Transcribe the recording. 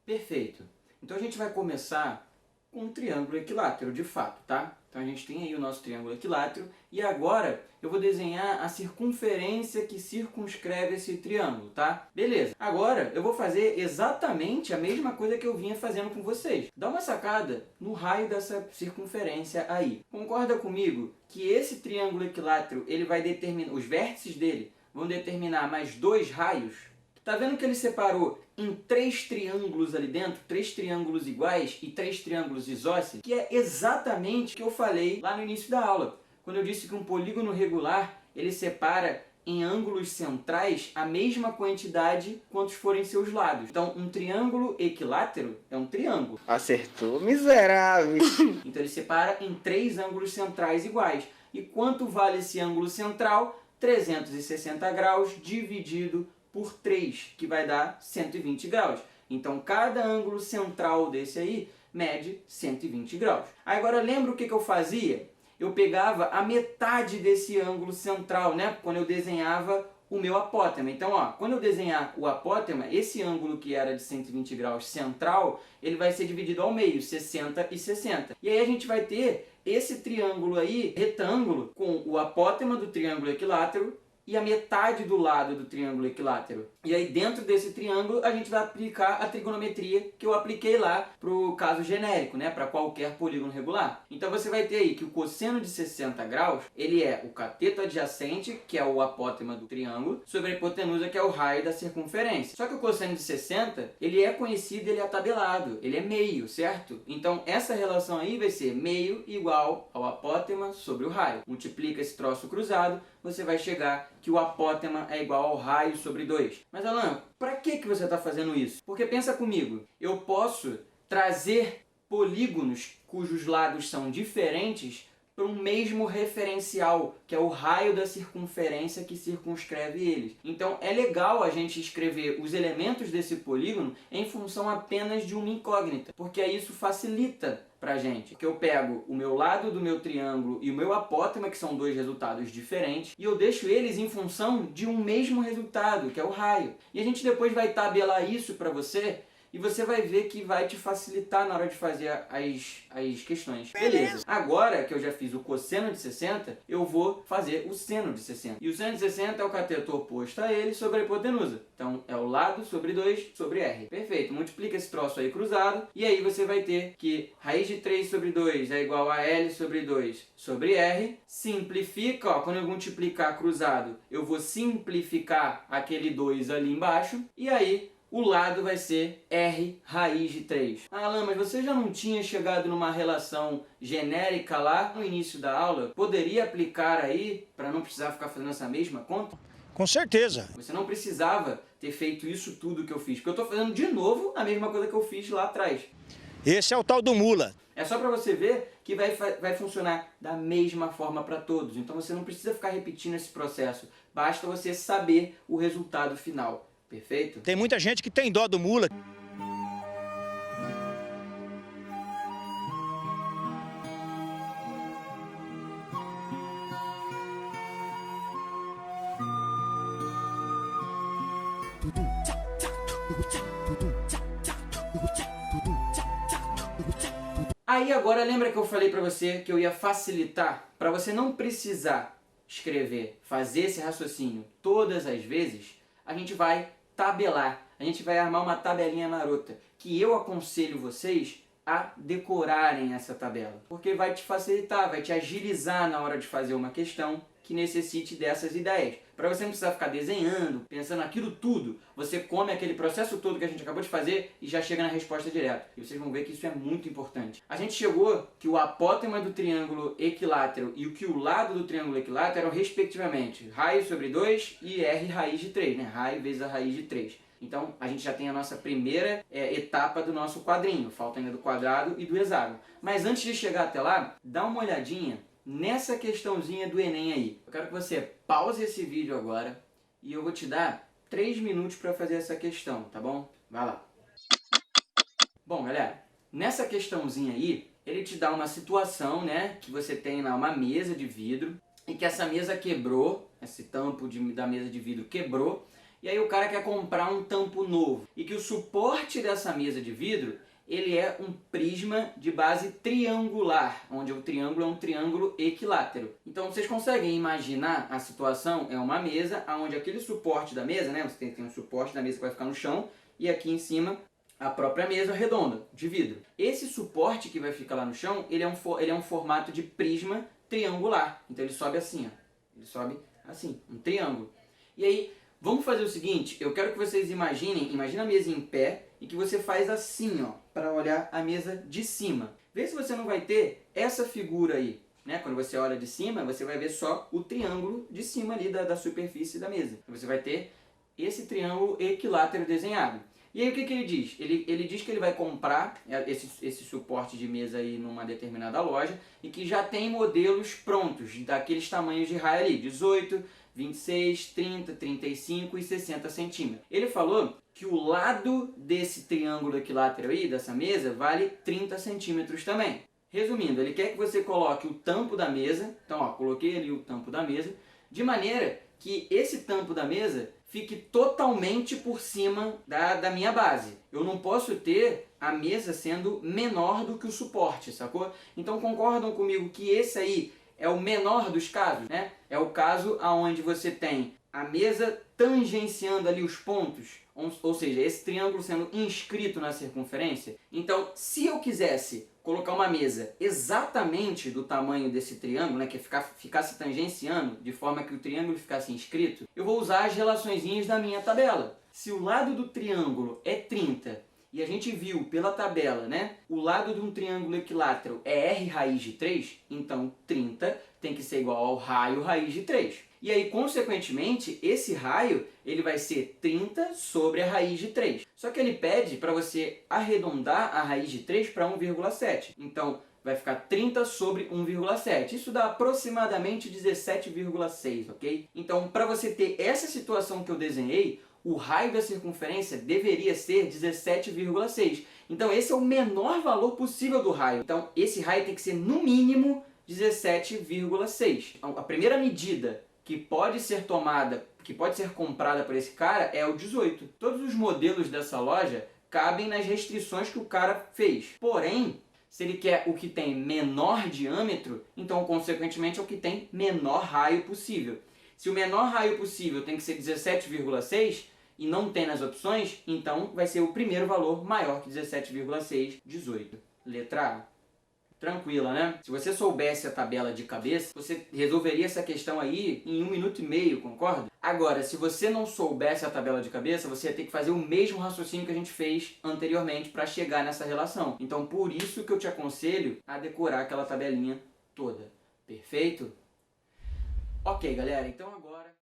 Perfeito. Então a gente vai começar com um triângulo equilátero, de fato, tá? Então a gente tem aí o nosso triângulo equilátero e agora eu vou desenhar a circunferência que circunscreve esse triângulo, tá? Beleza. Agora eu vou fazer exatamente a mesma coisa que eu vinha fazendo com vocês. Dá uma sacada no raio dessa circunferência aí. Concorda comigo que esse triângulo equilátero, ele vai determinar, os vértices dele vão determinar mais dois raios? Tá vendo que ele separou em 3 triângulos ali dentro, 3 triângulos iguais e 3 triângulos isósceles, que é exatamente o que eu falei lá no início da aula, quando eu disse que um polígono regular, ele separa em ângulos centrais a mesma quantidade quantos forem seus lados. Então, um triângulo equilátero é um triângulo. Acertou, miserável. Então, ele separa em 3 ângulos centrais iguais. E quanto vale esse ângulo central? 360 graus dividido por 3, que vai dar 120 graus. Então, cada ângulo central desse aí mede 120 graus. Aí, agora, lembra o que eu fazia? Eu pegava a metade desse ângulo central, né? Quando eu desenhava o meu apótema. Então, ó, quando eu desenhar o apótema, esse ângulo que era de 120 graus central, ele vai ser dividido ao meio, 60 e 60. E aí a gente vai ter esse triângulo aí, retângulo, com o apótema do triângulo equilátero e a metade do lado do triângulo equilátero. E aí dentro desse triângulo a gente vai aplicar a trigonometria que eu apliquei lá para o caso genérico, né? Para qualquer polígono regular. Então você vai ter aí que o cosseno de 60 graus, ele é o cateto adjacente, que é o apótema do triângulo, sobre a hipotenusa, que é o raio da circunferência. Só que o cosseno de 60, ele é conhecido, ele é tabelado, ele é meio, certo? Então essa relação aí vai ser meio igual ao apótema sobre o raio. Multiplica esse troço cruzado, você vai chegar que o apótema é igual ao raio sobre 2. Mas Alan, para que você está fazendo isso? Porque pensa comigo, eu posso trazer polígonos cujos lados são diferentes para um mesmo referencial, que é o raio da circunferência que circunscreve eles. Então é legal a gente escrever os elementos desse polígono em função apenas de uma incógnita, porque aí isso facilita pra gente. Que eu pego o meu lado do meu triângulo e o meu apótema, que são dois resultados diferentes, e eu deixo eles em função de um mesmo resultado, que é o raio. E a gente depois vai tabelar isso para você, e você vai ver que vai te facilitar na hora de fazer as questões. Beleza. Agora que eu já fiz o cosseno de 60, eu vou fazer o seno de 60. E o seno de 60 é o cateto oposto a ele sobre a hipotenusa. Então é o lado sobre 2 sobre R. Perfeito. Multiplica esse troço aí cruzado. E aí você vai ter que raiz de 3 sobre 2 é igual a L sobre 2 sobre R. Simplifica, ó, quando eu multiplicar cruzado, eu vou simplificar aquele 2 ali embaixo. E aí o lado vai ser R raiz de 3. Ah, Alan, mas você já não tinha chegado numa relação genérica lá no início da aula? Poderia aplicar aí para não precisar ficar fazendo essa mesma conta? Com certeza. Você não precisava ter feito isso tudo que eu fiz, porque eu estou fazendo de novo a mesma coisa que eu fiz lá atrás. Esse é o tal do mula. É só para você ver que vai funcionar da mesma forma para todos. Então você não precisa ficar repetindo esse processo. Basta você saber o resultado final. Perfeito? Tem muita gente que tem dó do mula. Aí agora lembra que eu falei para você que eu ia facilitar para você não precisar escrever, fazer esse raciocínio todas as vezes? A gente vai tabelar, a gente vai armar uma tabelinha marota, que eu aconselho vocês a decorarem essa tabela, porque vai te facilitar, vai te agilizar na hora de fazer uma questão que necessite dessas ideias. Para você não precisar ficar desenhando, pensando naquilo tudo, você come aquele processo todo que a gente acabou de fazer e já chega na resposta direto. E vocês vão ver que isso é muito importante. A gente chegou que o apótema do triângulo equilátero e o que o lado do triângulo equilátero eram respectivamente raio sobre 2 e R raiz de 3, né? Raio vezes a raiz de 3. Então, a gente já tem a nossa primeira etapa do nosso quadrinho. Falta ainda do quadrado e do hexágono. Mas antes de chegar até lá, dá uma olhadinha nessa questãozinha do Enem aí. Eu quero que você pause esse vídeo agora e eu vou te dar 3 minutos para fazer essa questão, tá bom? Vai lá. Bom, galera, nessa questãozinha aí, ele te dá uma situação, né? Que você tem lá uma mesa de vidro e que essa mesa quebrou, esse tampo da mesa de vidro quebrou, E aí o cara quer comprar um tampo novo. E que o suporte dessa mesa de vidro, ele é um prisma de base triangular, onde o triângulo é um triângulo equilátero. Então vocês conseguem imaginar a situação? É uma mesa onde aquele suporte da mesa, né? Você tem um suporte da mesa que vai ficar no chão e aqui em cima a própria mesa redonda, de vidro. Esse suporte que vai ficar lá no chão, ele é um formato de prisma triangular. Então ele sobe assim, ó. Ele sobe assim, um triângulo. E aí, vamos fazer o seguinte, eu quero que vocês imagina a mesa em pé e que você faz assim, ó, para olhar a mesa de cima. Vê se você não vai ter essa figura aí, né? Quando você olha de cima, você vai ver só o triângulo de cima ali da superfície da mesa. Você vai ter esse triângulo equilátero desenhado. E aí o que ele diz? Ele diz que ele vai comprar esse suporte de mesa aí numa determinada loja e que já tem modelos prontos, daqueles tamanhos de raio ali, 18, 26, 30, 35 e 60 centímetros. Ele falou que o lado desse triângulo equilátero aí, dessa mesa, vale 30 centímetros também. Resumindo, ele quer que você coloque o tampo da mesa, então ó, coloquei ali o tampo da mesa, de maneira que esse tampo da mesa fique totalmente por cima da minha base. Eu não posso ter a mesa sendo menor do que o suporte, sacou? Então concordam comigo que esse aí é o menor dos casos, né? É o caso onde você tem a mesa tangenciando ali os pontos, ou seja, esse triângulo sendo inscrito na circunferência. Então, se eu quisesse colocar uma mesa exatamente do tamanho desse triângulo, né, que ficasse tangenciando, de forma que o triângulo ficasse inscrito, eu vou usar as relaçõezinhas da minha tabela. Se o lado do triângulo é 30, e a gente viu pela tabela, né, o lado de um triângulo equilátero é r raiz de 3, então 30 tem que ser igual ao raio raiz de 3. E aí, consequentemente, esse raio ele vai ser 30 sobre a raiz de 3. Só que ele pede para você arredondar a raiz de 3 para 1,7. Então, vai ficar 30 sobre 1,7. Isso dá aproximadamente 17,6, ok? Então, para você ter essa situação que eu desenhei, o raio da circunferência deveria ser 17,6. Então, esse é o menor valor possível do raio. Então, esse raio tem que ser, no mínimo, 17,6. Então, a primeira medida que pode ser tomada, que pode ser comprada por esse cara é o 18. Todos os modelos dessa loja cabem nas restrições que o cara fez. Porém, se ele quer o que tem menor diâmetro, então consequentemente é o que tem menor raio possível. Se o menor raio possível tem que ser 17,6 e não tem nas opções, então vai ser o primeiro valor maior que 17,6, 18. Letra A. Tranquila, né? Se você soubesse a tabela de cabeça, você resolveria essa questão aí em 1 minuto e meio, concorda? Agora, se você não soubesse a tabela de cabeça, você ia ter que fazer o mesmo raciocínio que a gente fez anteriormente para chegar nessa relação. Então, por isso que eu te aconselho a decorar aquela tabelinha toda. Perfeito? Ok, galera, então agora...